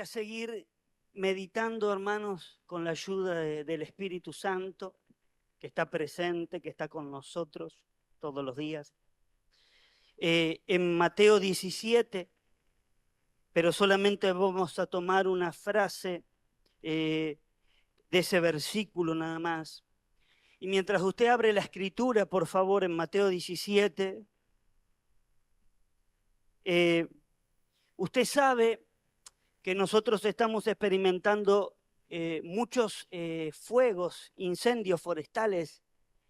a seguir meditando, hermanos, con la ayuda del Espíritu Santo, que está presente, que está con nosotros todos los días. En Mateo 17, pero solamente vamos a tomar una frase de ese versículo nada más. Y mientras usted abre la escritura, por favor, en Mateo 17, usted sabe que nosotros estamos experimentando muchos fuegos, incendios forestales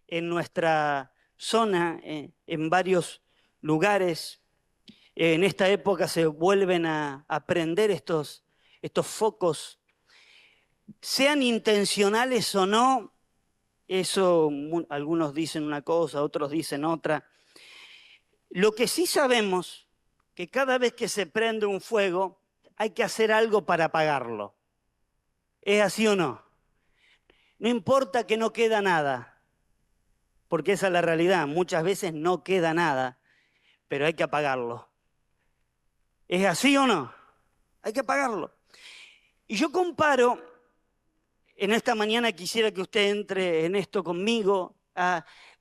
en nuestra zona, en varios lugares. En esta época se vuelven a prender estos focos, sean intencionales o no. Eso algunos dicen una cosa, otros dicen otra. Lo que sí sabemos, que cada vez que se prende un fuego, hay que hacer algo para apagarlo. ¿Es así o no? No importa que no queda nada, porque esa es la realidad. Muchas veces no queda nada, pero hay que apagarlo. ¿Es así o no? Hay que apagarlo. Y yo comparo, en esta mañana quisiera que usted entre en esto conmigo,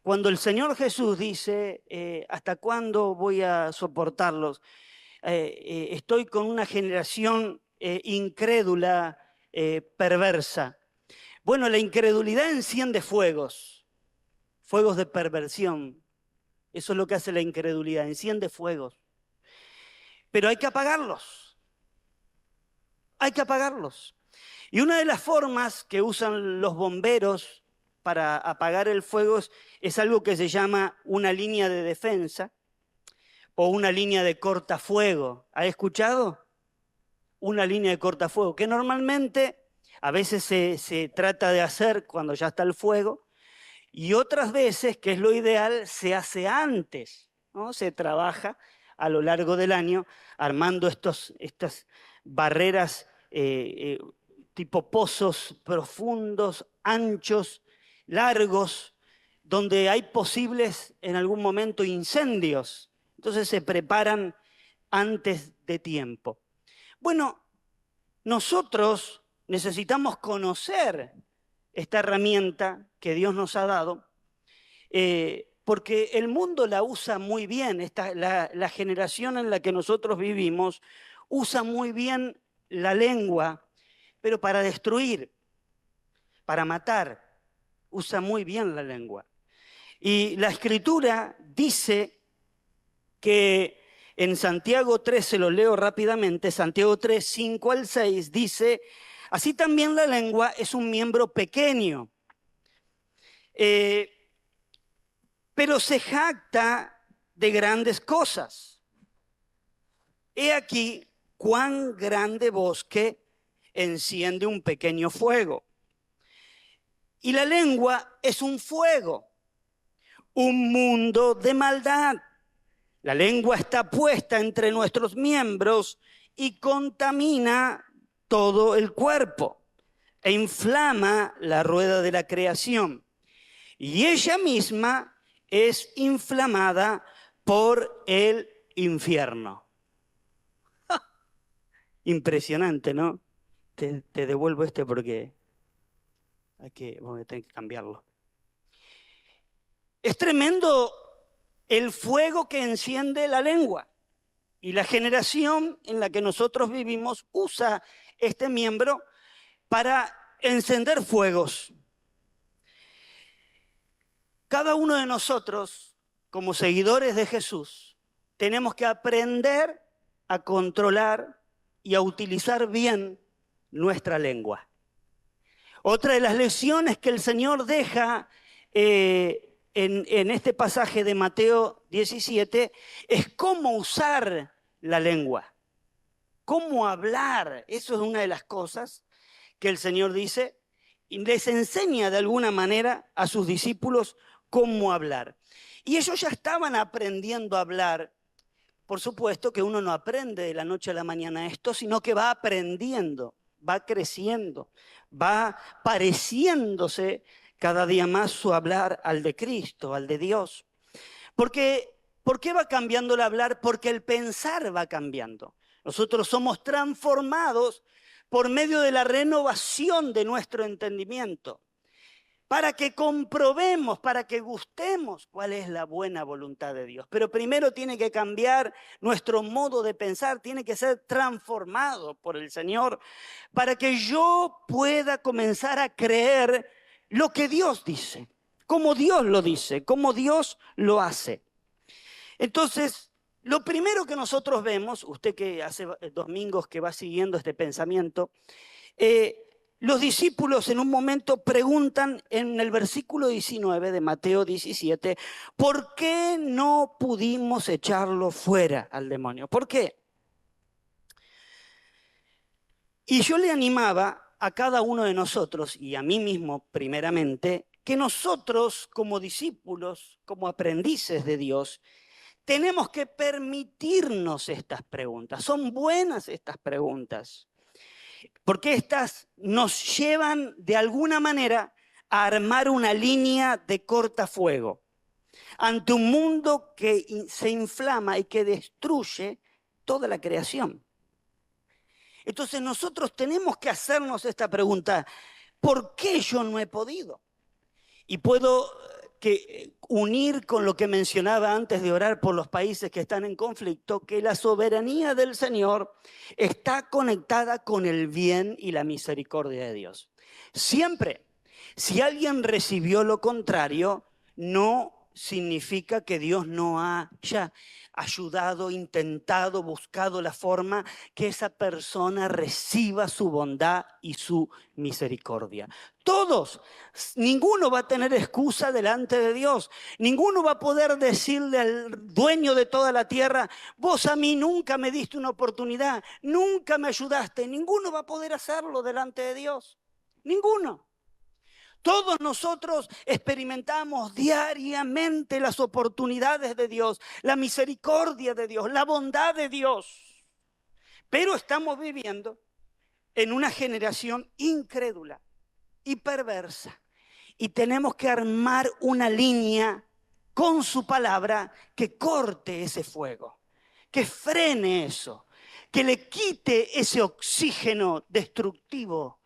cuando el Señor Jesús dice, ¿hasta cuándo voy a soportarlos? Estoy con una generación incrédula, perversa. Bueno, la incredulidad enciende fuegos de perversión. Eso es lo que hace la incredulidad, enciende fuegos. Pero hay que apagarlos. Hay que apagarlos. Y una de las formas que usan los bomberos para apagar el fuego es algo que se llama una línea de defensa o una línea de cortafuego. ¿Ha escuchado? Una línea de cortafuego, que normalmente a veces se trata de hacer cuando ya está el fuego, y otras veces, que es lo ideal, se hace antes, ¿no? Se trabaja a lo largo del año armando estas barreras tipo pozos profundos, anchos, largos, donde hay posibles en algún momento incendios. Entonces se preparan antes de tiempo. Bueno, nosotros necesitamos conocer esta herramienta que Dios nos ha dado, porque el mundo la usa muy bien, la generación en la que nosotros vivimos usa muy bien la lengua, pero para destruir, para matar, usa muy bien la lengua. Y la Escritura dice que en Santiago 3, se lo leo rápidamente, Santiago 3, 5 al 6, dice, así también la lengua es un miembro pequeño, pero se jacta de grandes cosas. He aquí cuán grande bosque enciende un pequeño fuego. Y la lengua es un fuego, un mundo de maldad. La lengua está puesta entre nuestros miembros y contamina todo el cuerpo e inflama la rueda de la creación. Y ella misma es inflamada por el infierno. ¡Ja! Impresionante, ¿no? Te devuelvo porque voy a tener que cambiarlo. Es tremendo el fuego que enciende la lengua. Y la generación en la que nosotros vivimos usa este miembro para encender fuegos. Cada uno de nosotros, como seguidores de Jesús, tenemos que aprender a controlar y a utilizar bien nuestra lengua. Otra de las lecciones que el Señor deja en este pasaje de Mateo 17 es cómo usar la lengua, cómo hablar. Eso es una de las cosas que el Señor dice y les enseña de alguna manera a sus discípulos cómo hablar. Y ellos ya estaban aprendiendo a hablar. Por supuesto que uno no aprende de la noche a la mañana esto, sino que va aprendiendo, va creciendo, va pareciéndose cada día más su hablar al de Cristo, al de Dios. ¿Por qué va cambiando el hablar? Porque el pensar va cambiando. Nosotros somos transformados por medio de la renovación de nuestro entendimiento, para que comprobemos, para que gustemos cuál es la buena voluntad de Dios. Pero primero tiene que cambiar nuestro modo de pensar, tiene que ser transformado por el Señor, para que yo pueda comenzar a creer lo que Dios dice, como Dios lo dice, como Dios lo hace. Entonces, lo primero que nosotros vemos, usted que hace domingos que va siguiendo este pensamiento, los discípulos en un momento preguntan en el versículo 19 de Mateo 17, ¿por qué no pudimos echarlo fuera al demonio? ¿Por qué? Y yo le animaba a cada uno de nosotros, y a mí mismo primeramente, que nosotros como discípulos, como aprendices de Dios, tenemos que permitirnos estas preguntas. Son buenas estas preguntas, porque estas nos llevan de alguna manera a armar una línea de cortafuego ante un mundo que se inflama y que destruye toda la creación. Entonces nosotros tenemos que hacernos esta pregunta: ¿por qué yo no he podido? Y puedo unir con lo que mencionaba antes de orar por los países que están en conflicto, que la soberanía del Señor está conectada con el bien y la misericordia de Dios. Siempre, si alguien recibió lo contrario, no significa que Dios no haya ayudado, intentado, buscado la forma que esa persona reciba su bondad y su misericordia. Todos, ninguno va a tener excusa delante de Dios. Ninguno va a poder decirle al dueño de toda la tierra: vos a mí nunca me diste una oportunidad, nunca me ayudaste. Ninguno va a poder hacerlo delante de Dios. Ninguno. Todos nosotros experimentamos diariamente las oportunidades de Dios, la misericordia de Dios, la bondad de Dios. Pero estamos viviendo en una generación incrédula y perversa. Y tenemos que armar una línea con su palabra que corte ese fuego, que frene eso, que le quite ese oxígeno destructivo.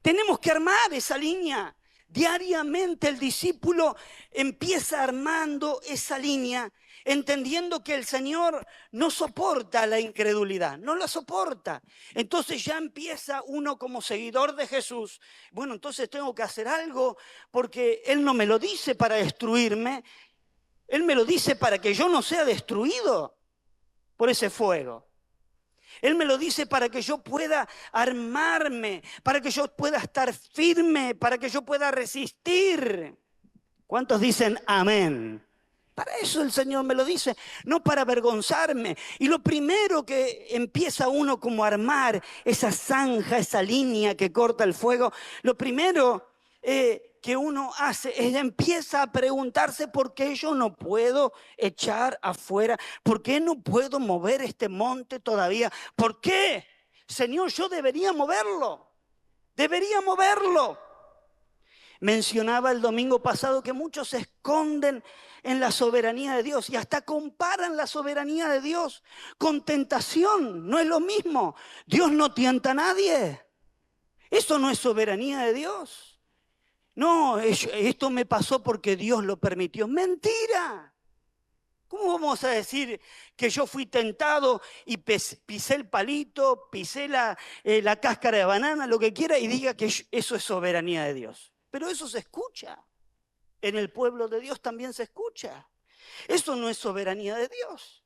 Tenemos que armar esa línea. Diariamente el discípulo empieza armando esa línea, entendiendo que el Señor no soporta la incredulidad, no la soporta. Entonces ya empieza uno como seguidor de Jesús. Bueno, entonces tengo que hacer algo, porque Él no me lo dice para destruirme, Él me lo dice para que yo no sea destruido por ese fuego. Él me lo dice para que yo pueda armarme, para que yo pueda estar firme, para que yo pueda resistir. ¿Cuántos dicen amén? Para eso el Señor me lo dice, no para avergonzarme. Y lo primero que empieza uno como a armar esa zanja, esa línea que corta el fuego, lo primero que uno hace es empieza a preguntarse: ¿por qué yo no puedo echar afuera? ¿Por qué no puedo mover este monte todavía? ¿Por qué? Señor, yo debería moverlo. Debería moverlo. Mencionaba el domingo pasado que muchos se esconden en la soberanía de Dios y hasta comparan la soberanía de Dios con tentación. No es lo mismo. Dios no tienta a nadie. Eso no es soberanía de Dios. No, esto me pasó porque Dios lo permitió. ¡Mentira! ¿Cómo vamos a decir que yo fui tentado y pisé el palito, pisé la cáscara de banana, lo que quiera, y diga que eso es soberanía de Dios? Pero eso se escucha. En el pueblo de Dios también se escucha. Eso no es soberanía de Dios.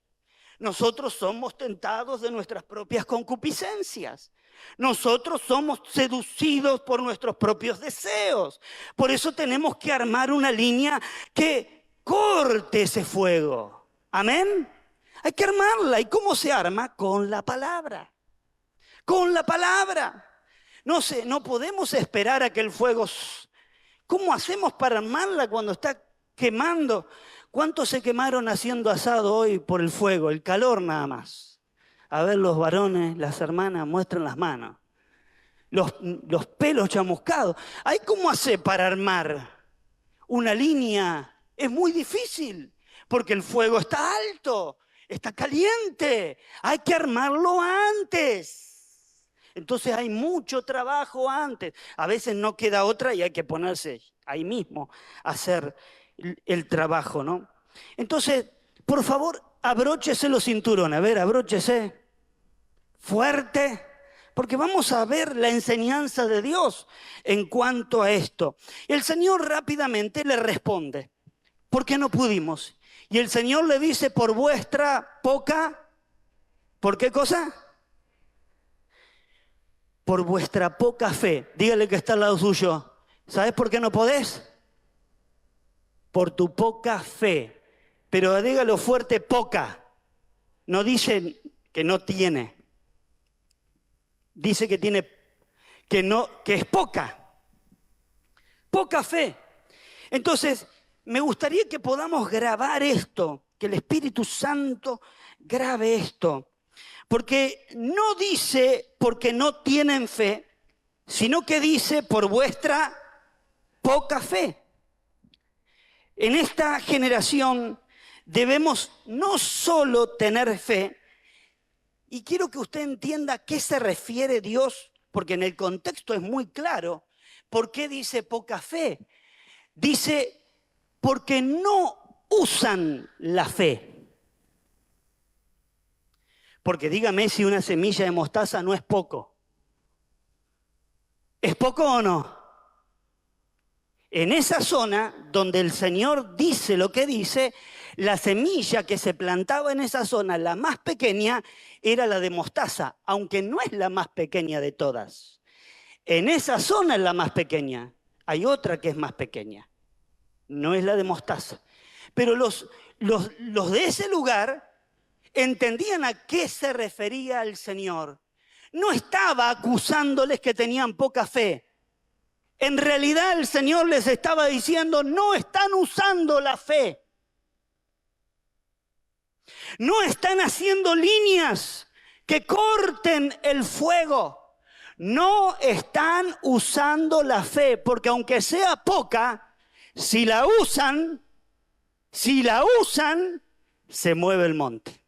Nosotros somos tentados de nuestras propias concupiscencias. Nosotros somos seducidos por nuestros propios deseos. Por eso tenemos que armar una línea que corte ese fuego. ¿Amén? Hay que armarla. ¿Y cómo se arma? Con la palabra. Con la palabra. No podemos esperar a que el fuego... ¿Cómo hacemos para armarla cuando está quemando? ¿Cuántos se quemaron haciendo asado hoy por el fuego? El calor nada más. A ver, los varones, las hermanas, muestran las manos. Los pelos chamuscados. ¿Hay cómo hacer para armar una línea? Es muy difícil, porque el fuego está alto, está caliente. Hay que armarlo antes. Entonces hay mucho trabajo antes. A veces no queda otra y hay que ponerse ahí mismo a hacer el trabajo, ¿no? Entonces, por favor, abróchese los cinturones. A ver, abróchese fuerte, porque vamos a ver la enseñanza de Dios en cuanto a esto. El Señor rápidamente le responde, ¿por qué no pudimos? Y el Señor le dice, por vuestra poca, ¿por qué cosa? Por vuestra poca fe. Dígale que está al lado suyo. ¿Sabes por qué no podés? Por tu poca fe. Pero dígalo fuerte, poca. No dice que no tiene. Dice que tiene, que es poca. Poca fe. Entonces, me gustaría que podamos grabar esto, que el Espíritu Santo grabe esto. Porque no dice porque no tienen fe, sino que dice por vuestra poca fe. En esta generación debemos no solo tener fe, y quiero que usted entienda a qué se refiere Dios, porque en el contexto es muy claro. ¿Por qué dice poca fe? Dice porque no usan la fe. Porque dígame si una semilla de mostaza no es poco. ¿Es poco o no? En esa zona donde el Señor dice lo que dice, la semilla que se plantaba en esa zona, la más pequeña, era la de mostaza, aunque no es la más pequeña de todas. En esa zona es la más pequeña. Hay otra que es más pequeña. No es la de mostaza. Pero los de ese lugar entendían a qué se refería el Señor. No estaba acusándoles que tenían poca fe. En realidad el Señor les estaba diciendo, no están usando la fe. No están haciendo líneas que corten el fuego. No están usando la fe, porque aunque sea poca, si la usan, se mueve el monte.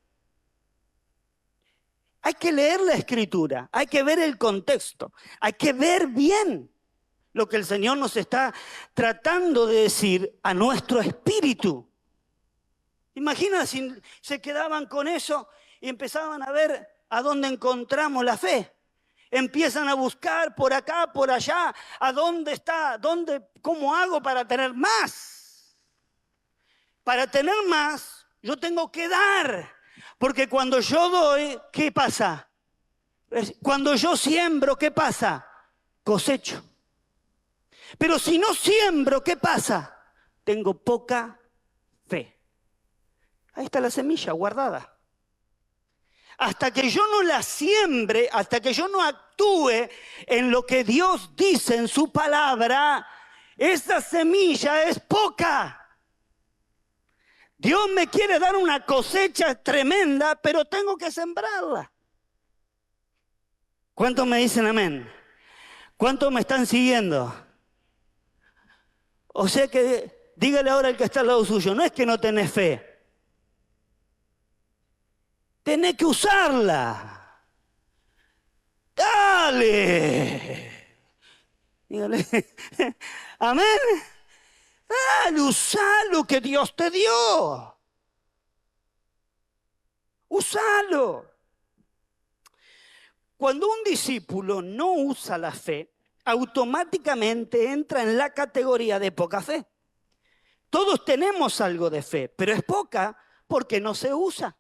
Hay que leer la Escritura, hay que ver el contexto, hay que ver bien lo que el Señor nos está tratando de decir a nuestro espíritu. Imagina si se quedaban con eso y empezaban a ver a dónde encontramos la fe. Empiezan a buscar por acá, por allá, a dónde está, cómo hago para tener más. Para tener más, yo tengo que dar. Porque cuando yo doy, ¿qué pasa? Cuando yo siembro, ¿qué pasa? Cosecho. Pero si no siembro, ¿qué pasa? Tengo poca fe. Ahí está la semilla guardada. Hasta que yo no la siembre, hasta que yo no actúe en lo que Dios dice en su palabra, esa semilla es poca. Dios me quiere dar una cosecha tremenda, pero tengo que sembrarla. ¿Cuántos me dicen amén? ¿Cuántos me están siguiendo? O sea que dígale ahora al que está al lado suyo, no es que no tenés fe. Tenés que usarla. Dale. Dígale. Amén. Dale, usá lo que Dios te dio. Usalo. Cuando un discípulo no usa la fe, automáticamente entra en la categoría de poca fe. Todos tenemos algo de fe, pero es poca porque no se usa.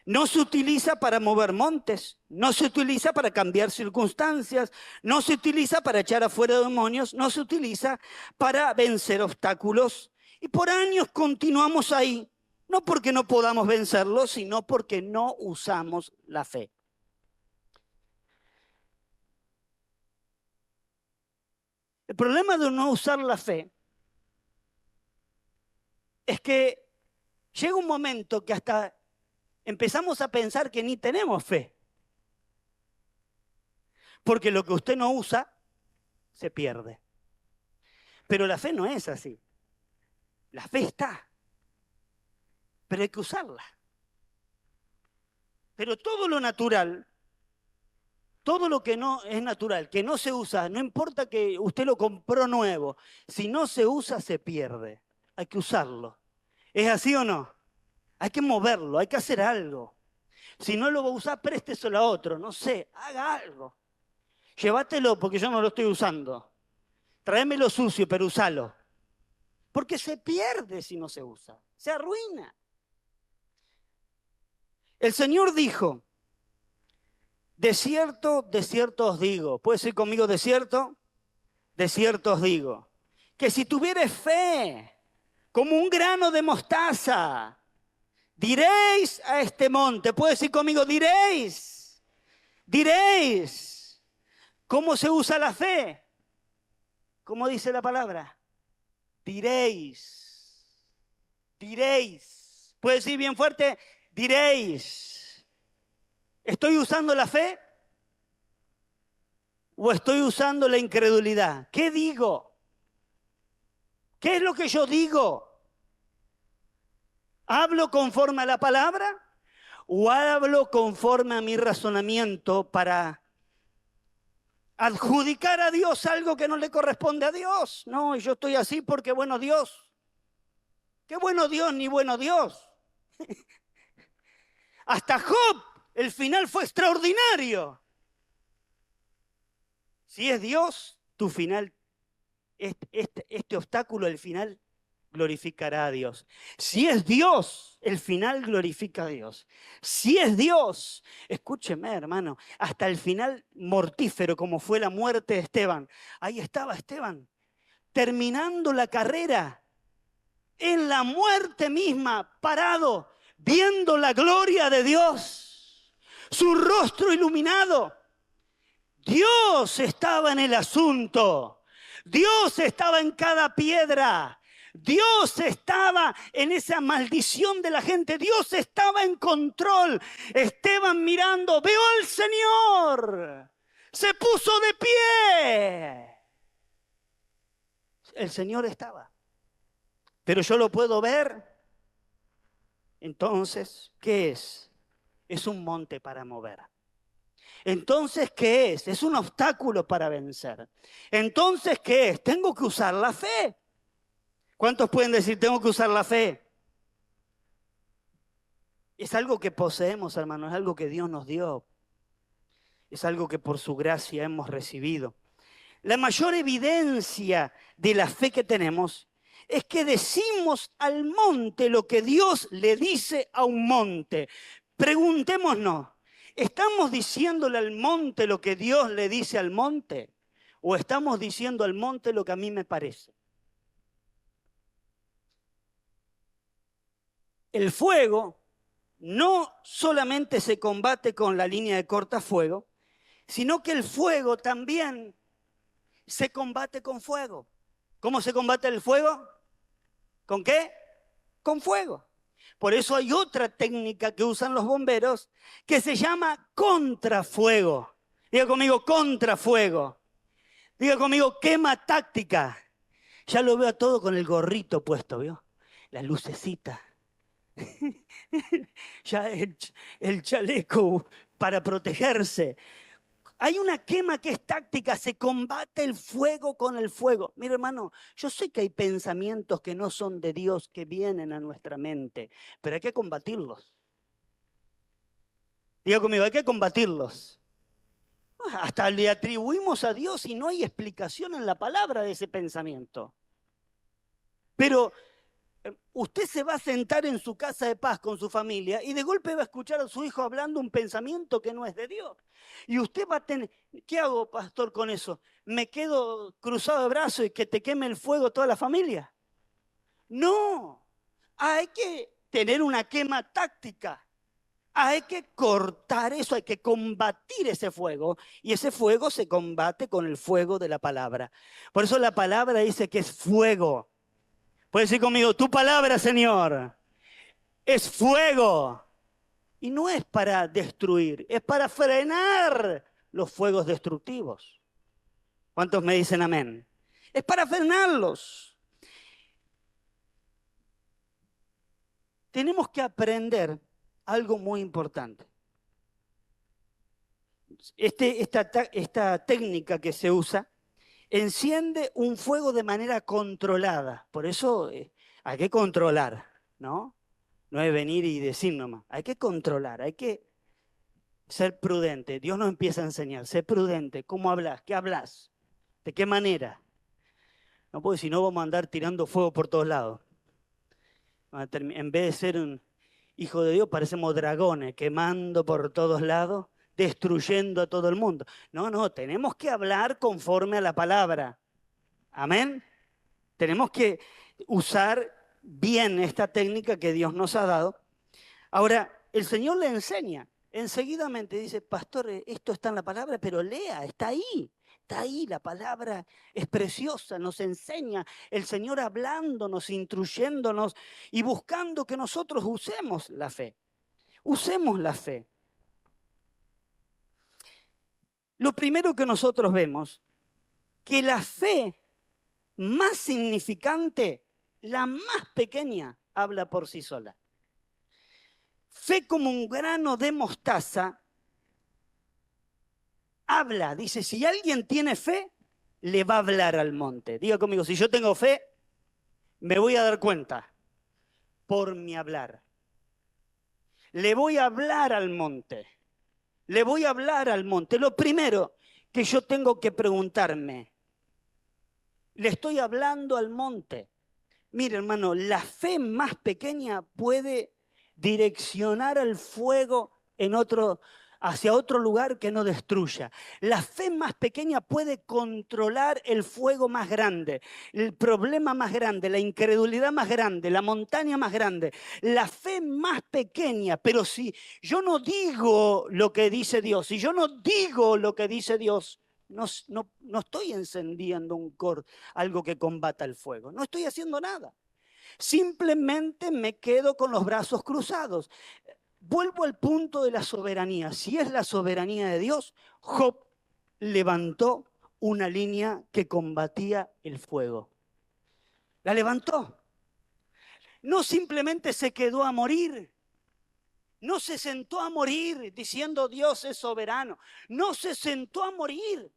No se utiliza para mover montes, no se utiliza para cambiar circunstancias, no se utiliza para echar afuera demonios, no se utiliza para vencer obstáculos. Y por años continuamos ahí, no porque no podamos vencerlos, sino porque no usamos la fe. El problema de no usar la fe es que llega un momento que hasta empezamos a pensar que ni tenemos fe. Porque lo que usted no usa, se pierde. Pero la fe no es así. La fe está. Pero hay que usarla. Pero todo lo natural Todo lo que no es natural, que no se usa, no importa que usted lo compró nuevo, si no se usa se pierde. Hay que usarlo. ¿Es así o no? Hay que moverlo, hay que hacer algo. Si no lo va a usar, présteselo a otro, no sé, haga algo. Llévatelo porque yo no lo estoy usando. Tráemelo sucio, pero usalo. Porque se pierde si no se usa, se arruina. El Señor dijo, de cierto os digo. ¿Puede decir conmigo de cierto? De cierto os digo. Que si tuvieres fe, como un grano de mostaza, diréis a este monte. ¿Puede decir conmigo? Diréis. Diréis. ¿Cómo se usa la fe? ¿Cómo dice la palabra? Diréis. Diréis. ¿Puede decir bien fuerte? Diréis. ¿Estoy usando la fe? ¿O estoy usando la incredulidad? ¿Qué digo? ¿Qué es lo que yo digo? ¿Hablo conforme a la palabra? ¿O hablo conforme a mi razonamiento para adjudicar a Dios algo que no le corresponde a Dios? No, yo estoy así porque bueno Dios. ¿Qué bueno Dios ni bueno Dios? Hasta Job, el final fue extraordinario. Si es Dios, tu final, este obstáculo, el final, glorificará a Dios. Si es Dios, el final glorifica a Dios. Si es Dios, escúcheme, hermano, hasta el final mortífero, como fue la muerte de Esteban. Ahí estaba Esteban, terminando la carrera, en la muerte misma, parado, viendo la gloria de Dios, su rostro iluminado. Dios estaba en el asunto. Dios estaba en cada piedra. Dios estaba en esa maldición de la gente. Dios estaba en control. Esteban mirando, veo al Señor. Se puso de pie. El Señor estaba. Pero yo lo puedo ver. Entonces, ¿qué es? Es un monte para mover. Entonces, ¿qué es? Es un obstáculo para vencer. Entonces, ¿qué es? Tengo que usar la fe. ¿Cuántos pueden decir, tengo que usar la fe? Es algo que poseemos, hermano, es algo que Dios nos dio. Es algo que por su gracia hemos recibido. La mayor evidencia de la fe que tenemos es que decimos al monte lo que Dios le dice a un monte. Preguntémonos, ¿estamos diciéndole al monte lo que Dios le dice al monte? ¿O estamos diciendo al monte lo que a mí me parece? El fuego no solamente se combate con la línea de cortafuego, sino que el fuego también se combate con fuego. ¿Cómo se combate el fuego? ¿Con qué? Con fuego. Por eso hay otra técnica que usan los bomberos que se llama contrafuego. Diga conmigo, contrafuego. Diga conmigo, quema táctica. Ya lo veo a todo con el gorrito puesto, ¿vio? La lucecita. Ya el chaleco para protegerse. Hay una quema que es táctica, se combate el fuego con el fuego. Mira, hermano, yo sé que hay pensamientos que no son de Dios que vienen a nuestra mente, pero hay que combatirlos. Diga conmigo, hay que combatirlos. Hasta le atribuimos a Dios y no hay explicación en la palabra de ese pensamiento. Pero usted se va a sentar en su casa de paz con su familia y de golpe va a escuchar a su hijo hablando un pensamiento que no es de Dios. Y usted va a tener, ¿qué hago, pastor, con eso? ¿Me quedo cruzado de brazos y que te queme el fuego toda la familia? No, hay que tener una quema táctica. Hay que cortar eso, hay que combatir ese fuego. Y ese fuego se combate con el fuego de la palabra. Por eso la palabra dice que es fuego. Puedes decir conmigo, tu palabra, Señor, es fuego. Y no es para destruir, es para frenar los fuegos destructivos. ¿Cuántos me dicen amén? Es para frenarlos. Tenemos que aprender algo muy importante. esta técnica que se usa enciende un fuego de manera controlada. Por eso hay que controlar, ¿no? No es venir y decir nomás. Hay que controlar, hay que ser prudente. Dios nos empieza a enseñar. Sé prudente. ¿Cómo hablas? ¿Qué hablas? ¿De qué manera? No, porque si no vamos a andar tirando fuego por todos lados. En vez de ser un hijo de Dios, parecemos dragones quemando por todos lados, destruyendo a todo el mundo. No, tenemos que hablar conforme a la palabra. Amén. Tenemos que usar bien esta técnica que Dios nos ha dado. Ahora, el Señor le enseña. Enseguidamente dice, pastor, esto está en la palabra, pero lea, está ahí. Está ahí, la palabra es preciosa, nos enseña el Señor hablándonos, instruyéndonos y buscando que nosotros usemos la fe. Usemos la fe. Lo primero que nosotros vemos, que la fe más significante, la más pequeña, habla por sí sola. Fe como un grano de mostaza, habla, dice, si alguien tiene fe, le va a hablar al monte. Diga conmigo, si yo tengo fe, me voy a dar cuenta por mi hablar. Le voy a hablar al monte. Le voy a hablar al monte. Lo primero que yo tengo que preguntarme, ¿le estoy hablando al monte? Mire, hermano, la fe más pequeña puede direccionar el fuego hacia otro lugar que no destruya. La fe más pequeña puede controlar el fuego más grande, el problema más grande, la incredulidad más grande, la montaña más grande. La fe más pequeña, pero si yo no digo lo que dice Dios, si yo no digo lo que dice Dios, no estoy encendiendo algo que combata el fuego, no estoy haciendo nada. Simplemente me quedo con los brazos cruzados. Vuelvo al punto de la soberanía. Si es la soberanía de Dios, Job levantó una línea que combatía el fuego. La levantó. No simplemente se quedó a morir. No se sentó a morir diciendo Dios es soberano. No se sentó a morir.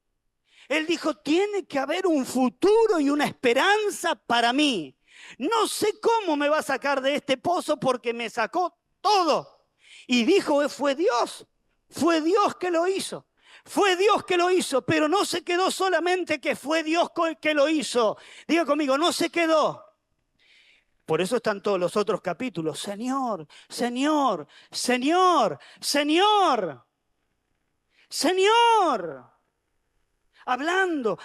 Él dijo, tiene que haber un futuro y una esperanza para mí. No sé cómo me va a sacar de este pozo porque me sacó todo. Y dijo, fue Dios que lo hizo. Fue Dios que lo hizo, pero no se quedó solamente que fue Dios que lo hizo. Diga conmigo, no se quedó. Por eso están todos los otros capítulos. Señor, Señor, Señor, Señor, Señor. Hablando,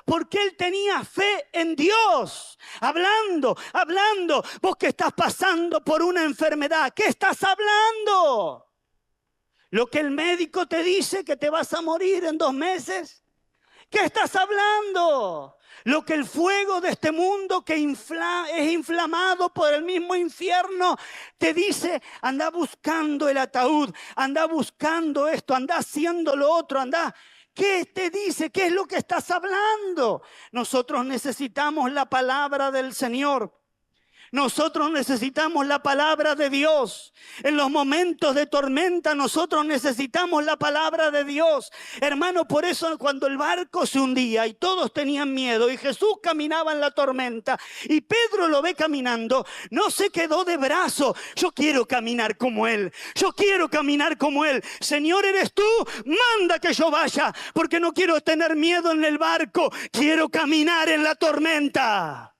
porque él tenía fe en Dios. Hablando, vos que estás pasando por una enfermedad, ¿qué estás hablando? ¿Lo que el médico te dice que te vas a morir en 2 meses? ¿Qué estás hablando? Lo que el fuego de este mundo que es inflamado por el mismo infierno te dice, anda buscando el ataúd, anda buscando esto, anda haciendo lo otro, anda. ¿Qué te dice? ¿Qué es lo que estás hablando? Nosotros necesitamos la palabra del Señor. Nosotros necesitamos la palabra de Dios. En los momentos de tormenta nosotros necesitamos la palabra de Dios. Hermano, por eso cuando el barco se hundía y todos tenían miedo y Jesús caminaba en la tormenta y Pedro lo ve caminando, no se quedó de brazo. Yo quiero caminar como Él. Yo quiero caminar como Él. Señor, ¿eres tú? Manda que yo vaya porque no quiero tener miedo en el barco. Quiero caminar en la tormenta.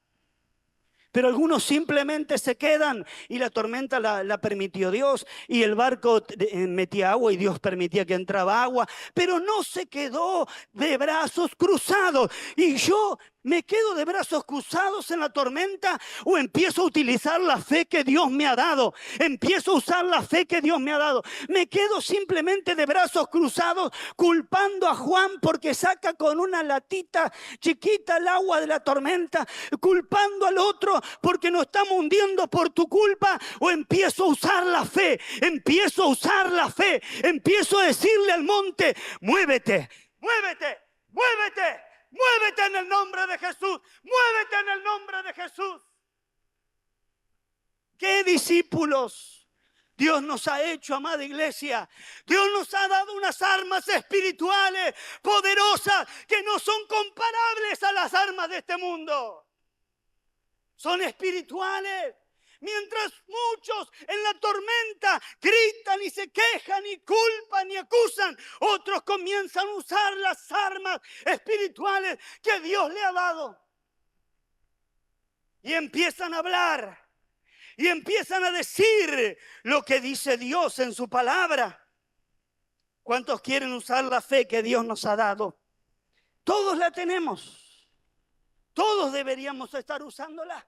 Pero algunos simplemente se quedan y la tormenta la permitió Dios y el barco metía agua y Dios permitía que entraba agua, pero no se quedó de brazos cruzados. Y yo ¿me quedo de brazos cruzados en la tormenta o empiezo a utilizar la fe que Dios me ha dado? Empiezo a usar la fe que Dios me ha dado. ¿Me quedo simplemente de brazos cruzados culpando a Juan porque saca con una latita chiquita el agua de la tormenta? ¿Culpando al otro porque nos estamos hundiendo por tu culpa? ¿O empiezo a usar la fe? Empiezo a usar la fe. Empiezo a decirle al monte, muévete, muévete, muévete. Muévete en el nombre de Jesús. Muévete en el nombre de Jesús. ¿Qué discípulos Dios nos ha hecho, amada iglesia, Dios nos ha dado unas armas espirituales poderosas que no son comparables a las armas de este mundo. Son espirituales. Mientras muchos en la tormenta gritan y se quejan y culpan y acusan, otros comienzan a usar las armas espirituales que Dios le ha dado. Y empiezan a hablar. Y empiezan a decir lo que dice Dios en su palabra. ¿Cuántos quieren usar la fe que Dios nos ha dado? Todos la tenemos. Todos deberíamos estar usándola.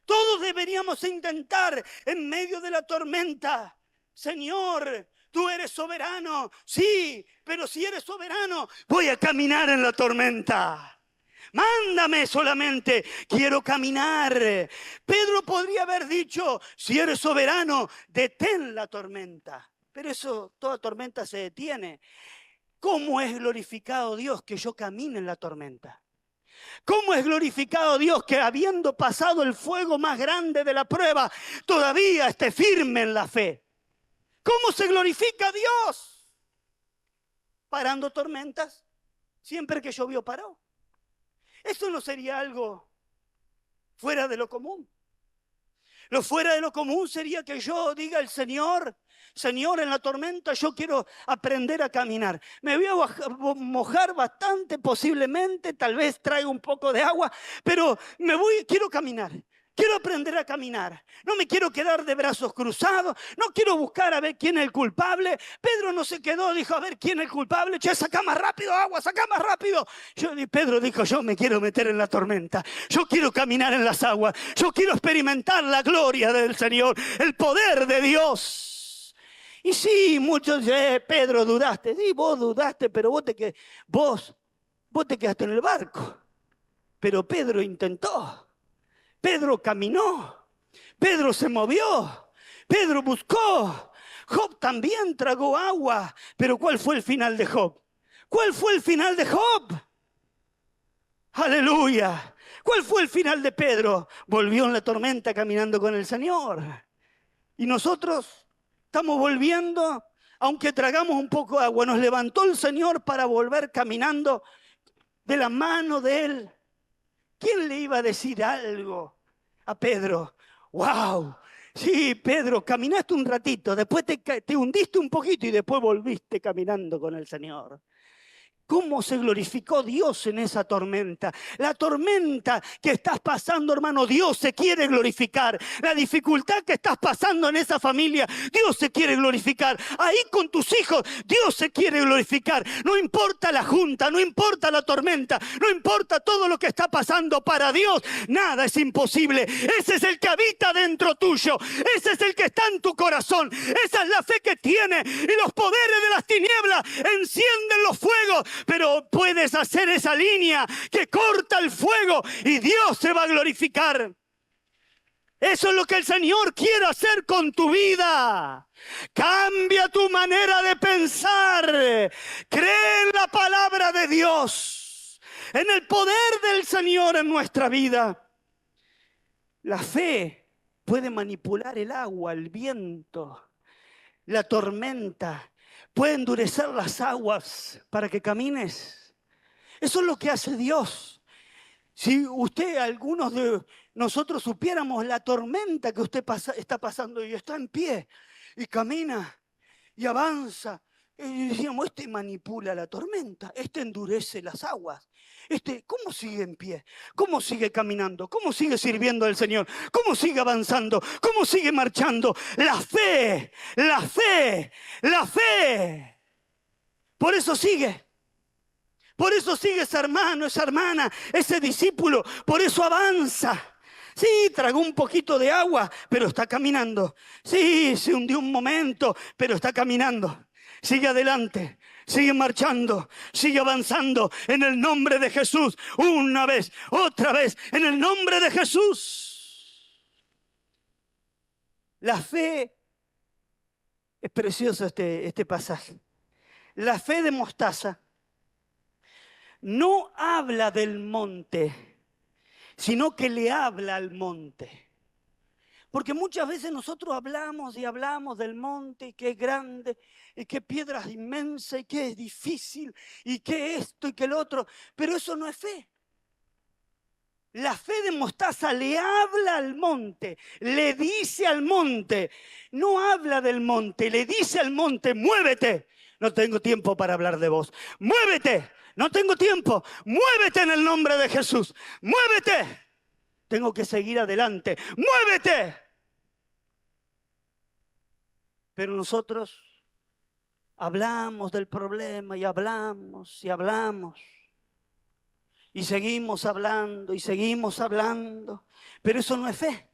Todos deberíamos intentar en medio de la tormenta. Señor, tú eres soberano. Sí, pero si eres soberano, voy a caminar en la tormenta. Mándame solamente, quiero caminar. Pedro podría haber dicho, si eres soberano, detén la tormenta. Pero eso, toda tormenta se detiene. ¿Cómo es glorificado Dios que yo camine en la tormenta? ¿Cómo es glorificado Dios que habiendo pasado el fuego más grande de la prueba, todavía esté firme en la fe? ¿Cómo se glorifica Dios? Parando tormentas. Siempre que llovió paró. Eso no sería algo fuera de lo común. Lo fuera de lo común sería que yo diga al Señor, Señor, en la tormenta yo quiero aprender a caminar. Me voy a mojar bastante posiblemente, tal vez traiga un poco de agua, pero quiero caminar. Quiero aprender a caminar. No me quiero quedar de brazos cruzados. No quiero buscar a ver quién es el culpable. Pedro no se quedó, dijo, a ver quién es el culpable. Che, saca más rápido agua, saca más rápido. Pedro dijo, yo me quiero meter en la tormenta. Yo quiero caminar en las aguas. Yo quiero experimentar la gloria del Señor, el poder de Dios. Y sí, muchos dicen, Pedro, dudaste. Sí, vos dudaste, pero vos te quedaste en el barco. Pero Pedro intentó. Pedro caminó, Pedro se movió, Pedro buscó. Job también tragó agua, pero ¿cuál fue el final de Job? ¿Cuál fue el final de Job? Aleluya. ¿Cuál fue el final de Pedro? Volvió en la tormenta caminando con el Señor. Y nosotros estamos volviendo, aunque tragamos un poco de agua, nos levantó el Señor para volver caminando de la mano de Él. ¿Quién le iba a decir algo a Pedro? ¡Wow! Sí, Pedro, caminaste un ratito, después te hundiste un poquito y después volviste caminando con el Señor. ¿Cómo se glorificó Dios en esa tormenta? La tormenta que estás pasando, hermano, Dios se quiere glorificar. La dificultad que estás pasando en esa familia, Dios se quiere glorificar. Ahí con tus hijos, Dios se quiere glorificar. No importa la junta, no importa la tormenta, no importa todo lo que está pasando para Dios, nada es imposible. Ese es el que habita dentro tuyo. Ese es el que está en tu corazón. Esa es la fe que tiene. Y los poderes de las tinieblas encienden los fuegos. Pero puedes hacer esa línea que corta el fuego y Dios se va a glorificar. Eso es lo que el Señor quiere hacer con tu vida. Cambia tu manera de pensar. Cree en la palabra de Dios, en el poder del Señor en nuestra vida. La fe puede manipular el agua, el viento, la tormenta. Puede endurecer las aguas para que camines. Eso es lo que hace Dios. Si algunos de nosotros supiéramos la tormenta que usted está pasando y está en pie y camina y avanza, y decíamos, este manipula la tormenta, este endurece las aguas. ¿Cómo sigue en pie? ¿Cómo sigue caminando? ¿Cómo sigue sirviendo al Señor? ¿Cómo sigue avanzando? ¿Cómo sigue marchando? La fe, la fe, la fe. Por eso sigue. Por eso sigue ese hermano, esa hermana, ese discípulo. Por eso avanza. Sí, tragó un poquito de agua, pero está caminando. Sí, se hundió un momento, pero está caminando. Sigue adelante. Sigue marchando, sigue avanzando en el nombre de Jesús. Una vez, otra vez, en el nombre de Jesús. La fe, es precioso este pasaje. La fe de mostaza no habla del monte, sino que le habla al monte. Porque muchas veces nosotros hablamos y hablamos del monte, y que es grande, y que piedras inmensas, y que es difícil, y que esto y que el otro, pero eso no es fe. La fe de mostaza le habla al monte, le dice al monte, no habla del monte, le dice al monte, muévete. No tengo tiempo para hablar de vos. Muévete, no tengo tiempo. Muévete en el nombre de Jesús. Muévete. Tengo que seguir adelante. Muévete. Pero nosotros hablamos del problema y hablamos y hablamos. Y seguimos hablando y seguimos hablando, pero eso no es fe.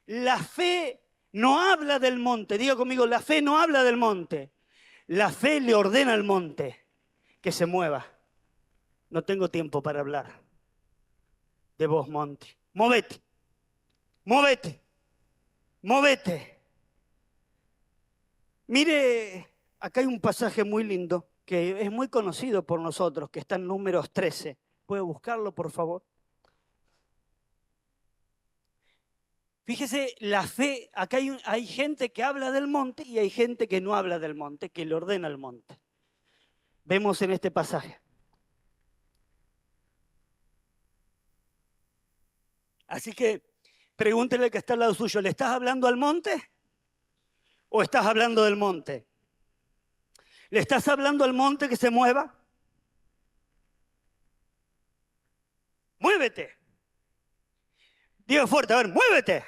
La fe no habla del monte. Diga conmigo, la fe no habla del monte. La fe le ordena al monte que se mueva. No tengo tiempo para hablar de vos, monte. Móvete, móvete, móvete. Mire, acá hay un pasaje muy lindo que es muy conocido por nosotros, que está en Números 13. ¿Puede buscarlo, por favor? Fíjese, la fe, acá hay gente que habla del monte y hay gente que no habla del monte, que le ordena al monte. Vemos en este pasaje. Así que pregúntele al que está al lado suyo, ¿le estás hablando al monte o estás hablando del monte? ¿Le estás hablando al monte que se mueva? ¡Muévete! Diga fuerte, a ver, ¡muévete!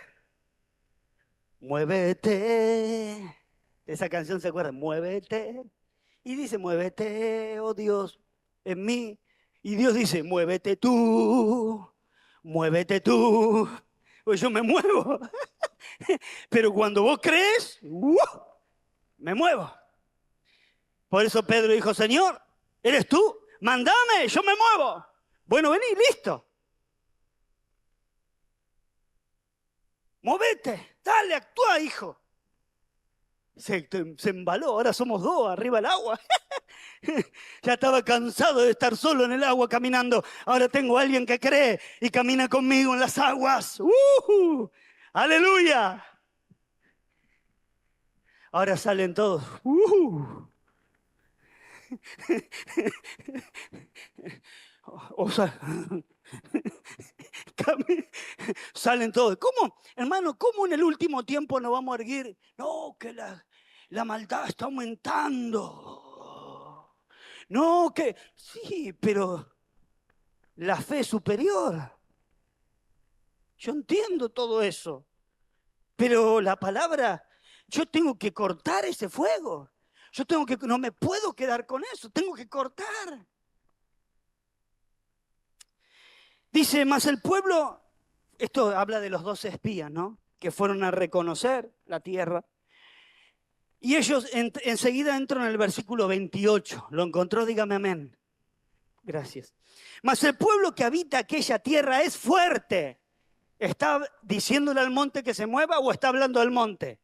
¡Muévete! Esa canción se acuerda, ¡muévete! Y dice, muévete, oh Dios, en mí. Y Dios dice, muévete tú, muévete tú. Pues yo me muevo. Pero cuando vos crees, me muevo. Por eso Pedro dijo, Señor, ¿eres tú? Mándame, yo me muevo. Bueno, vení, listo. Movete, dale, actúa, hijo. Se embaló, ahora somos dos arriba del agua. Ya estaba cansado de estar solo en el agua caminando. Ahora tengo a alguien que cree y camina conmigo en las aguas. ¡Aleluya! Ahora salen todos. O sea, salen todos. ¿Cómo, hermano, cómo en el último tiempo nos vamos a erguir? No, que la maldad está aumentando. No, que sí, pero la fe es superior. Yo entiendo todo eso. Pero la palabra, yo tengo que cortar ese fuego. No me puedo quedar con eso, tengo que cortar. Dice, más el pueblo, esto habla de los 12 espías, ¿no? Que fueron a reconocer la tierra. Y ellos enseguida entran en el versículo 28. ¿Lo encontró? Dígame amén. Gracias. Mas el pueblo que habita aquella tierra es fuerte. ¿Está diciéndole al monte que se mueva o está hablando del monte?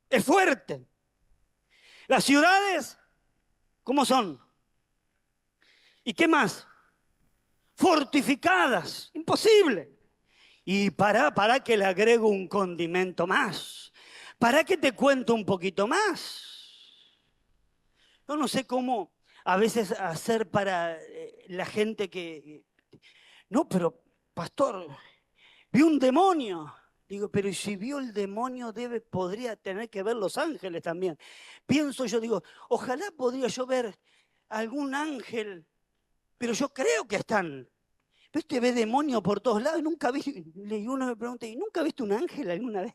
Es fuerte. Las ciudades, ¿cómo son? ¿Y qué más? Fortificadas. Imposible. Y para que le agrego un condimento más. Para que te cuento un poquito más. Yo no sé cómo a veces hacer para la gente que... No, pero pastor, vi un demonio. Digo, pero ¿y si vio el demonio podría tener que ver los ángeles también? Pienso yo, digo, ojalá podría yo ver algún ángel, pero yo creo que están. Pero usted ve demonios por todos lados y nunca vi, y uno me pregunta, ¿y nunca viste un ángel alguna vez?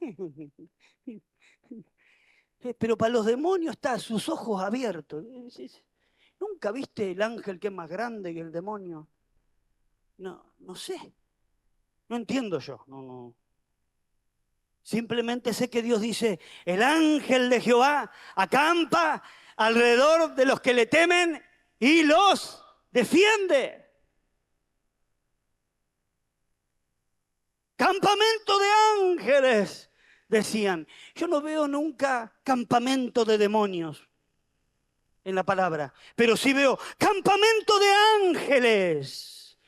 Pero para los demonios está sus ojos abiertos. ¿Nunca viste el ángel que es más grande que el demonio? No, no sé. No entiendo yo. No. Simplemente sé que Dios dice, el ángel de Jehová acampa alrededor de los que le temen y los defiende. Campamento de ángeles, decían. Yo no veo nunca campamento de demonios en la palabra, pero sí veo campamento de ángeles.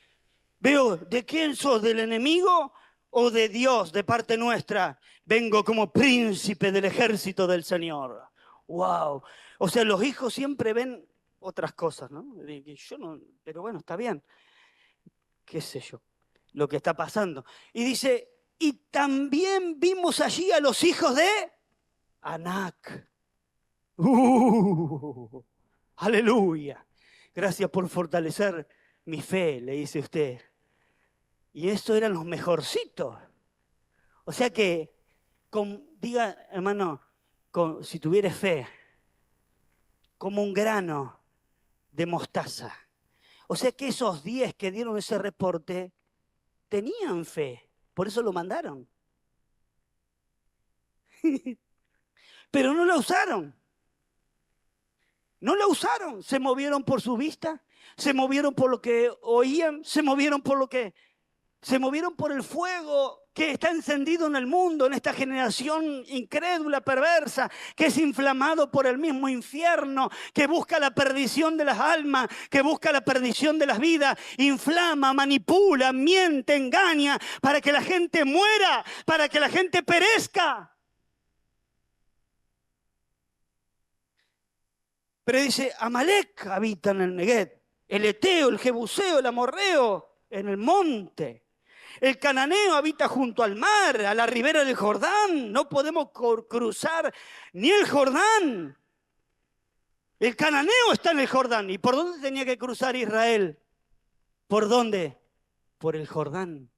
Veo, ¿de quién sos? ¿Del enemigo o de Dios de parte nuestra, vengo como príncipe del ejército del Señor. ¡Wow! O sea, los hijos siempre ven otras cosas, ¿no? Yo no, pero bueno, está bien. ¿Qué sé yo? Lo que está pasando. Y dice, y también vimos allí a los hijos de Anac. Aleluya. Gracias por fortalecer mi fe, le dice usted. Y estos eran los mejorcitos. O sea que, diga, hermano, si tuvieras fe, como un grano de mostaza. O sea que esos 10 que dieron ese reporte tenían fe, por eso lo mandaron. Pero no la usaron. No la usaron. Se movieron por su vista, se movieron por lo que oían, se movieron por el fuego que está encendido en el mundo, en esta generación incrédula, perversa, que es inflamado por el mismo infierno, que busca la perdición de las almas, que busca la perdición de las vidas, inflama, manipula, miente, engaña, para que la gente muera, para que la gente perezca. Pero dice, Amalek habita en el Neguev, el Eteo, el Jebuseo, el Amorreo, en el monte. El cananeo habita junto al mar, a la ribera del Jordán. No podemos cruzar ni el Jordán. El cananeo está en el Jordán. ¿Y por dónde tenía que cruzar Israel? ¿Por dónde? Por el Jordán.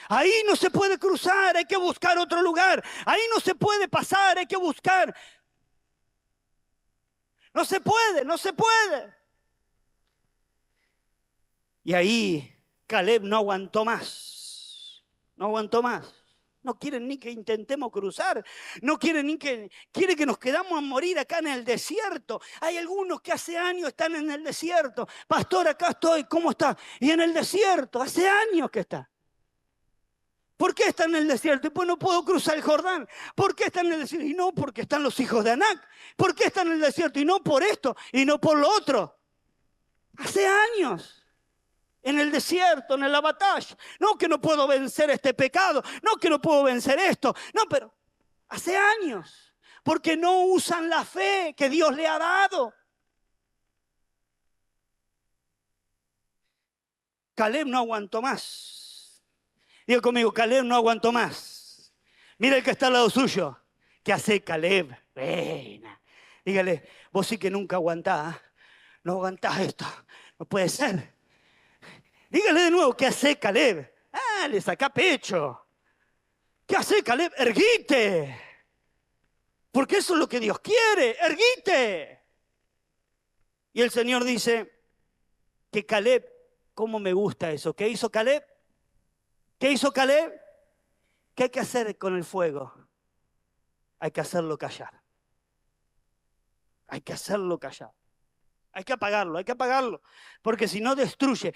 Ahí no se puede cruzar, hay que buscar otro lugar. Ahí no se puede pasar, hay que buscar. No se puede, no se puede. Y ahí Caleb no aguantó más. No aguantó más. No quieren ni que intentemos cruzar. No quieren ni que... Quieren que nos quedamos a morir acá en el desierto. Hay algunos que hace años están en el desierto. Pastor, acá estoy. ¿Cómo está? Y en el desierto. Hace años que está. ¿Por qué está en el desierto? Y pues no puedo cruzar el Jordán. ¿Por qué está en el desierto? Y no porque están los hijos de Anac. ¿Por qué está en el desierto? Y no por esto. Y no por lo otro. Hace años. En el desierto, en la batalla. No que no puedo vencer este pecado. No que no puedo vencer esto. No, pero hace años. Porque no usan la fe que Dios le ha dado. Caleb no aguantó más. Diga conmigo, Caleb no aguantó más. Mira el que está al lado suyo. ¿Qué hace Caleb? Buena. Dígale, vos sí que nunca aguantás. No aguantás esto. No puede ser. Dígale de nuevo, ¿qué hace Caleb? Ah, le saca pecho. ¿Qué hace Caleb? Erguite. Porque eso es lo que Dios quiere. Erguite. Y el Señor dice que Caleb, ¿cómo me gusta eso? ¿Qué hizo Caleb? ¿Qué hizo Caleb? ¿Qué hay que hacer con el fuego? Hay que hacerlo callar. Hay que hacerlo callar. Hay que apagarlo, porque si no destruye.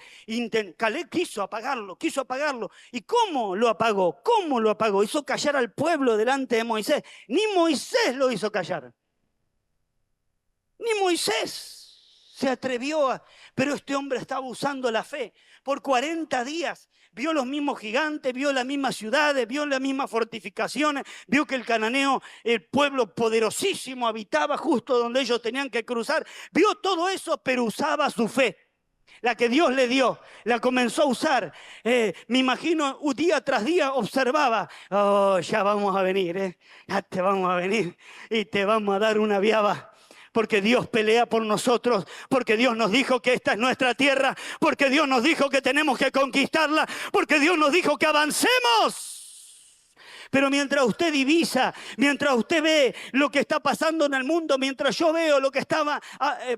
Caleb quiso apagarlo. ¿Y cómo lo apagó? ¿Cómo lo apagó? Hizo callar al pueblo delante de Moisés. Ni Moisés lo hizo callar. Ni Moisés se atrevió a... Pero este hombre estaba usando la fe. Por 40 días vio los mismos gigantes, vio las mismas ciudades, vio las mismas fortificaciones, vio que el cananeo, el pueblo poderosísimo, habitaba justo donde ellos tenían que cruzar. Vio todo eso, pero usaba su fe. La que Dios le dio, la comenzó a usar. Me imagino, día tras día observaba. Oh, ya vamos a venir, ya te vamos a venir y te vamos a dar una viaba. Porque Dios pelea por nosotros, porque Dios nos dijo que esta es nuestra tierra, porque Dios nos dijo que tenemos que conquistarla, porque Dios nos dijo que avancemos. Pero mientras usted divisa, mientras usted ve lo que está pasando en el mundo, mientras yo veo lo que estaba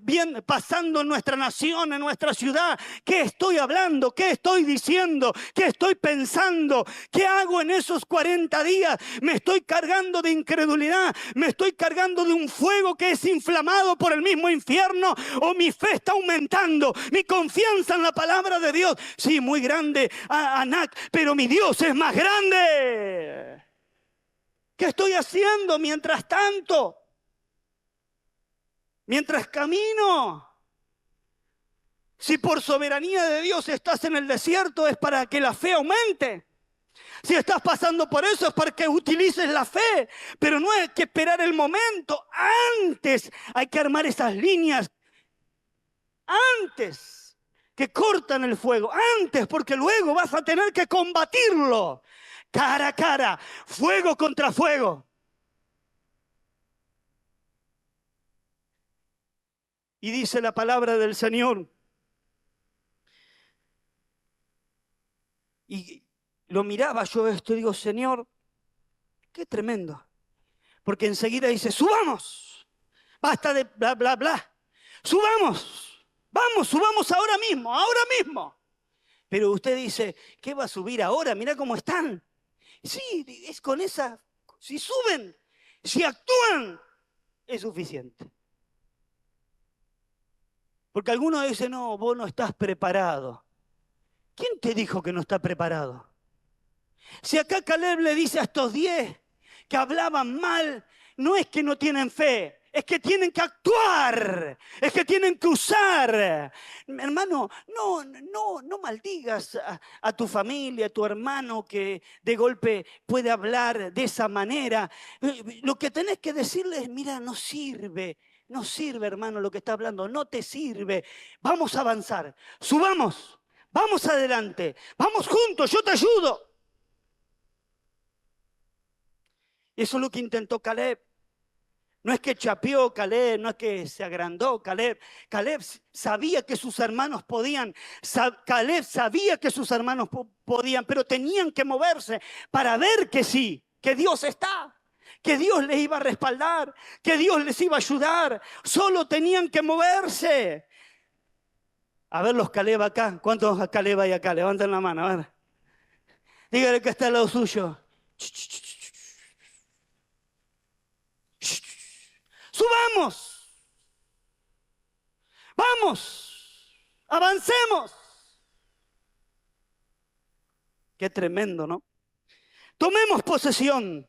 bien pasando en nuestra nación, en nuestra ciudad, ¿qué estoy hablando? ¿Qué estoy diciendo? ¿Qué estoy pensando? ¿Qué hago en esos 40 días? ¿Me estoy cargando de incredulidad? ¿Me estoy cargando de un fuego que es inflamado por el mismo infierno? ¿O mi fe está aumentando? ¿Mi confianza en la palabra de Dios? Sí, muy grande, Anac, pero mi Dios es más grande. ¿Qué estoy haciendo mientras tanto? Mientras camino. Si por soberanía de Dios estás en el desierto es para que la fe aumente. Si estás pasando por eso es porque utilices la fe, pero no hay que esperar el momento. Antes hay que armar esas líneas, antes que cortan el fuego, antes, porque luego vas a tener que combatirlo cara a cara, fuego contra fuego. Y dice la palabra del Señor. Y lo miraba yo esto y digo, Señor, qué tremendo. Porque enseguida dice, subamos, basta de bla, bla, bla. Subamos, vamos, subamos ahora mismo, ahora mismo. Pero usted dice, ¿qué va a subir ahora? Mira cómo están. Sí, es con esa, si suben, si actúan, es suficiente. Porque algunos dicen, no, vos no estás preparado. ¿Quién te dijo que no está preparado? Si acá Caleb le dice a estos 10 que hablaban mal, no es que no tienen fe, es que tienen que actuar, es que tienen que usar. Hermano, no maldigas a tu familia, a tu hermano que de golpe puede hablar de esa manera. Lo que tenés que decirle es, mira, no sirve, hermano, lo que está hablando, no te sirve. Vamos a avanzar, subamos, vamos adelante, vamos juntos, yo te ayudo. Eso es lo que intentó Caleb. No es que chapeó Caleb, no es que se agrandó Caleb. Caleb sabía que sus hermanos podían. Caleb sabía que sus hermanos podían, pero tenían que moverse para ver que sí, que Dios está, que Dios les iba a respaldar, que Dios les iba a ayudar. Solo tenían que moverse. A ver los Caleb acá. ¿Cuántos Caleb hay acá? Levanten la mano, a ver. Dígale que está al lado suyo. Subamos, vamos, avancemos. Qué tremendo, ¿no? Tomemos posesión,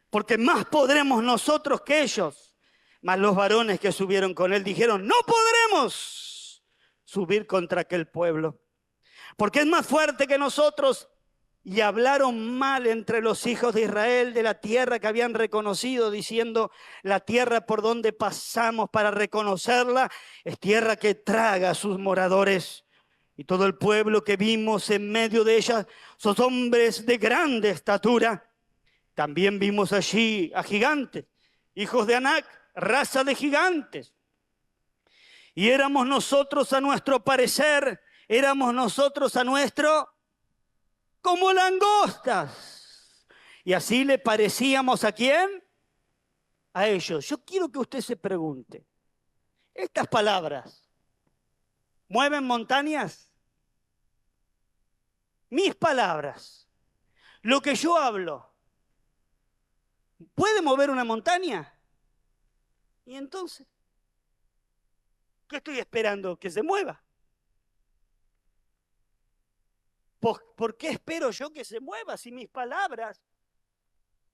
porque más podremos nosotros que ellos. Mas los varones que subieron con él dijeron, no podremos subir contra aquel pueblo, porque es más fuerte que nosotros. Y hablaron mal entre los hijos de Israel de la tierra que habían reconocido, diciendo, la tierra por donde pasamos para reconocerla es tierra que traga a sus moradores. Y todo el pueblo que vimos en medio de ella son hombres de grande estatura. También vimos allí a gigantes, hijos de Anac, raza de gigantes. Y éramos nosotros a nuestro parecer, éramos nosotros a nuestro como langostas. Y así le parecíamos ¿a quién? A ellos. Yo quiero que usted se pregunte, ¿estas palabras mueven montañas? Mis palabras, lo que yo hablo, ¿puede mover una montaña? ¿Y entonces? ¿Qué estoy esperando? ¿Que se mueva? ¿Por qué espero yo que se mueva si mis palabras?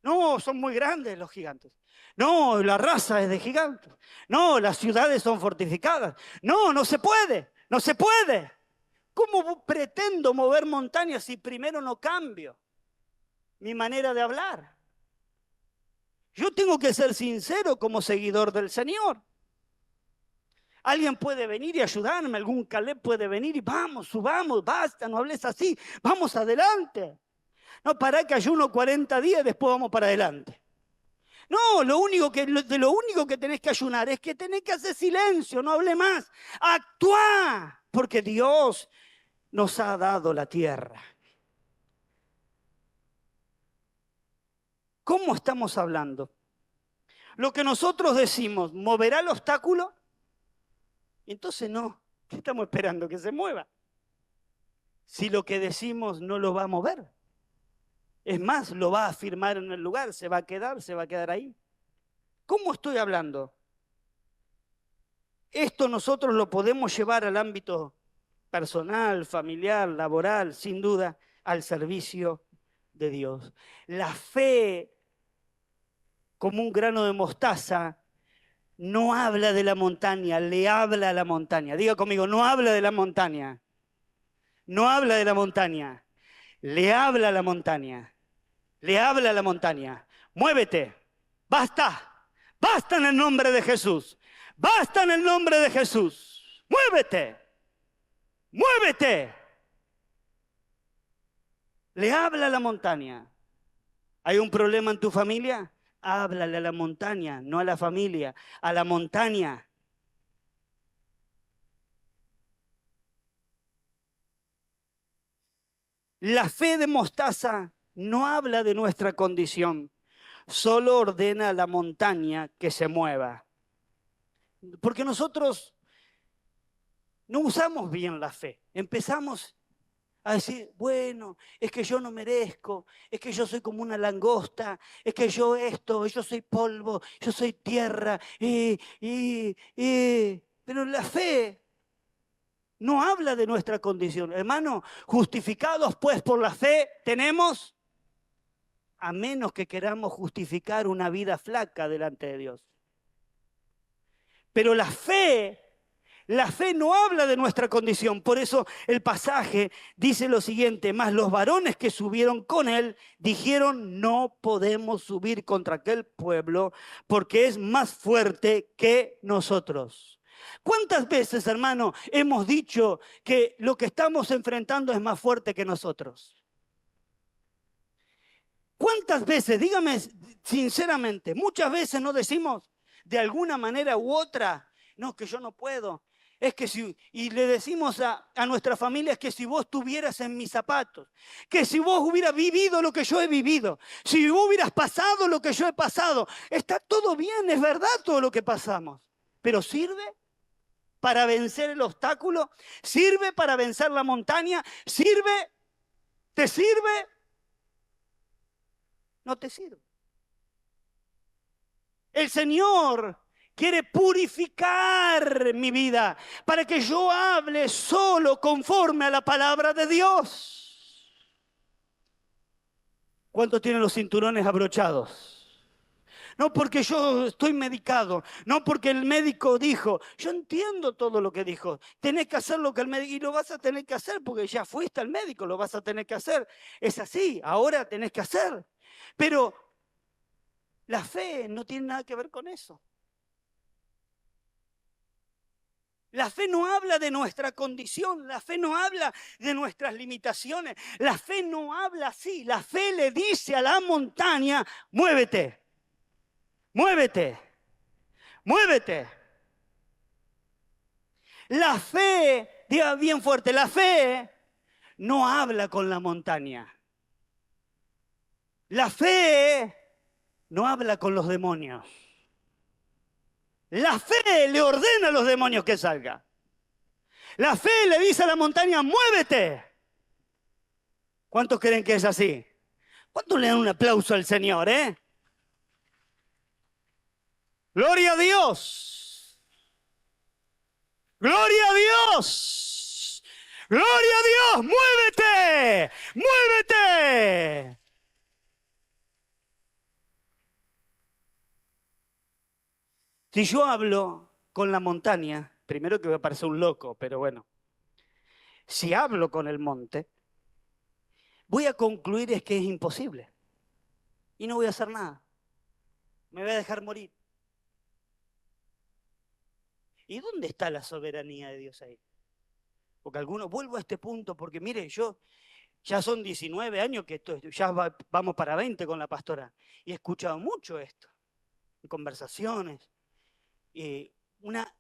No, son muy grandes los gigantes. No, la raza es de gigantes. No, las ciudades son fortificadas. No, no se puede, no se puede. ¿Cómo pretendo mover montañas si primero no cambio mi manera de hablar? Yo tengo que ser sincero como seguidor del Señor. Alguien puede venir y ayudarme, algún Caleb puede venir y vamos, subamos, basta, no hables así, vamos adelante. No, para que ayuno 40 días y después vamos para adelante. No, de lo único que tenés que ayunar es que tenés que hacer silencio, no hable más. Actuá, porque Dios nos ha dado la tierra. ¿Cómo estamos hablando? Lo que nosotros decimos, ¿moverá el obstáculo? Entonces no, ¿qué estamos esperando? Que se mueva. Si lo que decimos no lo va a mover. Es más, lo va a firmar en el lugar, se va a quedar ahí. ¿Cómo estoy hablando? Esto nosotros lo podemos llevar al ámbito personal, familiar, laboral, sin duda, al servicio de Dios. La fe, como un grano de mostaza, no habla de la montaña, le habla a la montaña. Diga conmigo, no habla de la montaña. No habla de la montaña. Le habla a la montaña. Le habla a la montaña. Muévete. Basta. Basta en el nombre de Jesús. Basta en el nombre de Jesús. Muévete. Muévete. Le habla a la montaña. ¿Hay un problema en tu familia? Háblale a la montaña, no a la familia, a la montaña. La fe de mostaza no habla de nuestra condición, solo ordena a la montaña que se mueva. Porque nosotros no usamos bien la fe. Empezamos a decir, bueno, es que yo no merezco, es que yo soy como una langosta, es que yo soy polvo, yo soy tierra, pero la fe no habla de nuestra condición. Hermano, justificados pues por la fe, tenemos, a menos que queramos justificar una vida flaca delante de Dios. Pero la fe no habla de nuestra condición. Por eso el pasaje dice lo siguiente: mas los varones que subieron con él dijeron, no podemos subir contra aquel pueblo porque es más fuerte que nosotros. ¿Cuántas veces, hermano, hemos dicho que lo que estamos enfrentando es más fuerte que nosotros? ¿Cuántas veces? Dígame sinceramente, muchas veces no decimos de alguna manera u otra, no, que yo no puedo. Es que y le decimos a nuestra familia, es que si vos estuvieras en mis zapatos, que si vos hubieras vivido lo que yo he vivido, si vos hubieras pasado lo que yo he pasado, está todo bien, es verdad todo lo que pasamos, pero ¿sirve para vencer el obstáculo? ¿Sirve para vencer la montaña? ¿Sirve? ¿Te sirve? No te sirve. El Señor quiere purificar mi vida para que yo hable solo conforme a la palabra de Dios. ¿Cuántos tienen los cinturones abrochados? No porque yo estoy medicado, no porque el médico dijo. Yo entiendo todo lo que dijo. Tenés que hacer lo que el médico, y lo vas a tener que hacer porque ya fuiste al médico, lo vas a tener que hacer. Es así, ahora tenés que hacer. Pero la fe no tiene nada que ver con eso. La fe no habla de nuestra condición, la fe no habla de nuestras limitaciones, la fe no habla así. La fe le dice a la montaña, muévete, muévete, muévete. La fe, diga bien fuerte, la fe no habla con la montaña. La fe no habla con los demonios. La fe le ordena a los demonios que salgan. La fe le dice a la montaña, muévete. ¿Cuántos creen que es así? ¿Cuántos le dan un aplauso al Señor, ¡Gloria a Dios! ¡Gloria a Dios! ¡Gloria a Dios! ¡Muévete! ¡Muévete! Si yo hablo con la montaña, primero que voy a parecer un loco, pero bueno. Si hablo con el monte, voy a concluir es que es imposible. Y no voy a hacer nada. Me voy a dejar morir. ¿Y dónde está la soberanía de Dios ahí? Porque algunos, vuelvo a este punto, porque mire, yo ya son 19 años que ya vamos para 20 con la pastora. Y he escuchado mucho esto, en conversaciones. Y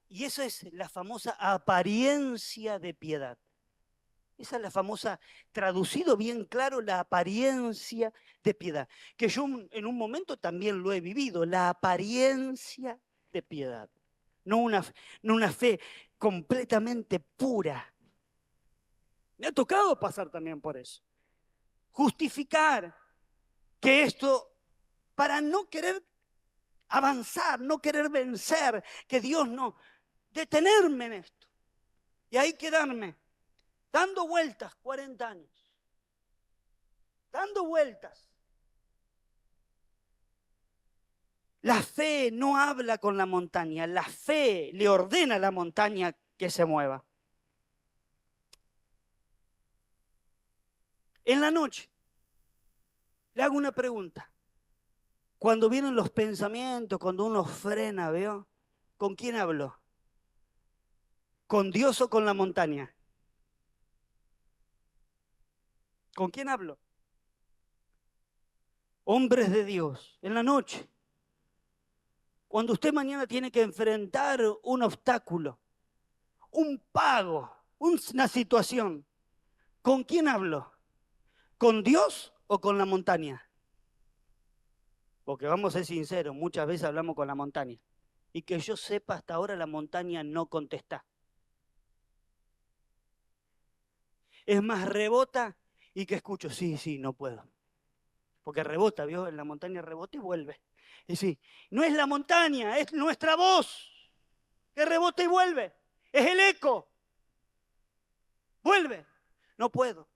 eso es la famosa apariencia de piedad. Esa es la famosa, traducido bien claro, la apariencia de piedad. Que yo en un momento también lo he vivido, la apariencia de piedad. No una fe completamente pura. Me ha tocado pasar también por eso. Justificar que esto, para no querer avanzar, no querer vencer, que Dios no, detenerme en esto. Y ahí quedarme, dando vueltas 40 años. Dando vueltas. La fe no habla con la montaña, la fe le ordena a la montaña que se mueva. En la noche, le hago una pregunta. Cuando vienen los pensamientos, cuando uno frena, ¿veo? ¿Con quién hablo? ¿Con Dios o con la montaña? ¿Con quién hablo? Hombres de Dios, en la noche. Cuando usted mañana tiene que enfrentar un obstáculo, un pago, una situación, ¿con quién hablo? ¿Con Dios o con la montaña? Porque vamos a ser sinceros, muchas veces hablamos con la montaña. Y que yo sepa, hasta ahora la montaña no contesta. Es más, rebota y que escucho, sí, sí, no puedo. Porque rebota, ¿vio? En la montaña rebota y vuelve. Y sí, no es la montaña, es nuestra voz que rebota y vuelve. Es el eco. Vuelve. No puedo.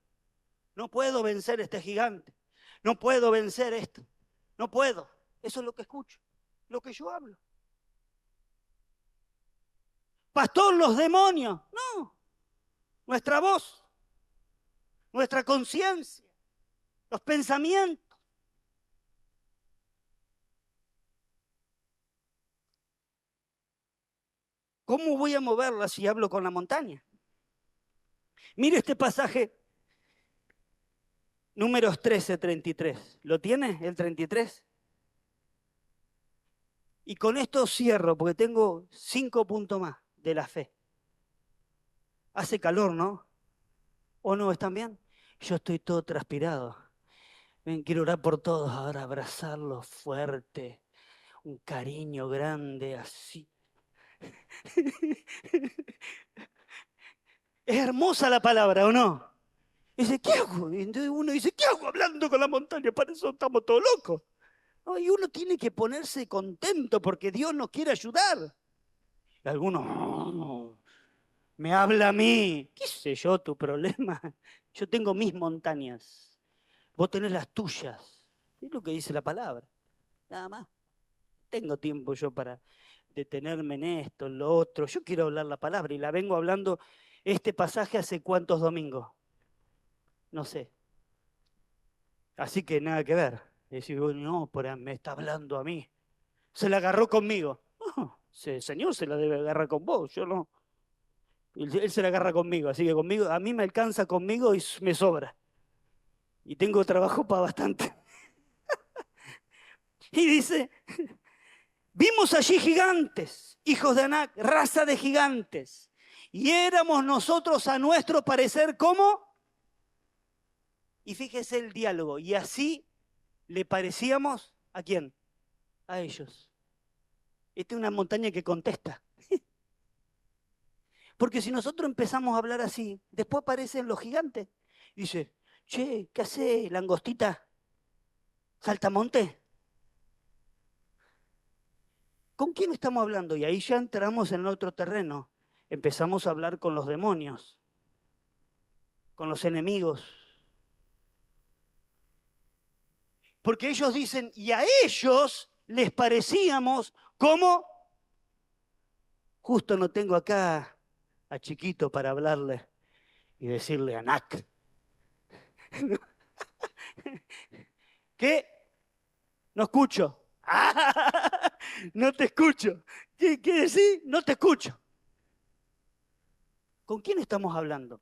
No puedo vencer este gigante. No puedo vencer esto. No puedo. Eso es lo que escucho, lo que yo hablo. Pastor, los demonios. No. Nuestra voz, nuestra conciencia, los pensamientos. ¿Cómo voy a moverla si hablo con la montaña? Mire este pasaje, Números 13:33. ¿Lo tiene el 33? Y con esto cierro, porque tengo 5 puntos más de la fe. Hace calor, ¿no? ¿O no? ¿Están bien? Yo estoy todo transpirado. Ven, quiero orar por todos ahora, abrazarlos fuerte, un cariño grande, así. Es hermosa la palabra, ¿o no? Dice, ¿qué hago? Y entonces uno dice, ¿qué hago hablando con la montaña? Para eso estamos todos locos. No, y uno tiene que ponerse contento porque Dios nos quiere ayudar. Y algunos, "Oh, me habla a mí. ¿Qué sé yo tu problema? Yo tengo mis montañas. Vos tenés las tuyas. Es lo que dice la palabra. Nada más. Tengo tiempo yo para detenerme en esto, en lo otro. Yo quiero hablar la palabra y la vengo hablando este pasaje hace cuántos domingos. No sé. Así que nada que ver. Decir, no, pero me está hablando a mí. Se la agarró conmigo. No, el Señor se la debe agarrar con vos, yo no. Él se la agarra conmigo, así que conmigo, a mí me alcanza conmigo y me sobra. Y tengo trabajo para bastante. Y dice, vimos allí gigantes, hijos de Anac, raza de gigantes. Y éramos nosotros a nuestro parecer como. Y fíjese el diálogo. Y así le parecíamos ¿a quién? A ellos. Esta es una montaña que contesta. Porque si nosotros empezamos a hablar así, después aparecen los gigantes. Dice, che, ¿qué hace langostita? ¿Saltamonte? ¿Con quién estamos hablando? Y ahí ya entramos en otro terreno. Empezamos a hablar con los demonios, con los enemigos. Porque ellos dicen, y a ellos les parecíamos como, justo no tengo acá a Chiquito para hablarle y decirle a Nac. ¿Qué? No escucho. No te escucho. ¿Qué decís? No te escucho. ¿Con quién estamos hablando?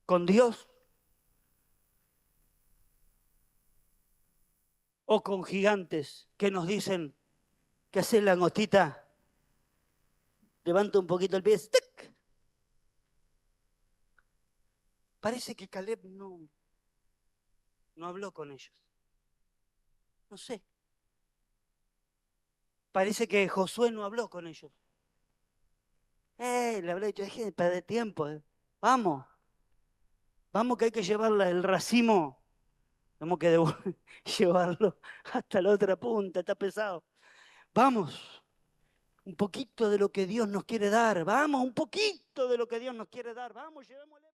¿Con Dios? ¿O con gigantes que nos dicen que hacer la langostita? Levanta un poquito el pie. ¡Tic! Parece que Caleb no habló con ellos. No sé. Parece que Josué no habló con ellos. Le hablé dicho, deje de perder tiempo. Vamos, vamos que hay que llevar el racimo. Tenemos que llevarlo hasta la otra punta, está pesado. Vamos, un poquito de lo que Dios nos quiere dar. Vamos, un poquito de lo que Dios nos quiere dar. Vamos, llevémosle.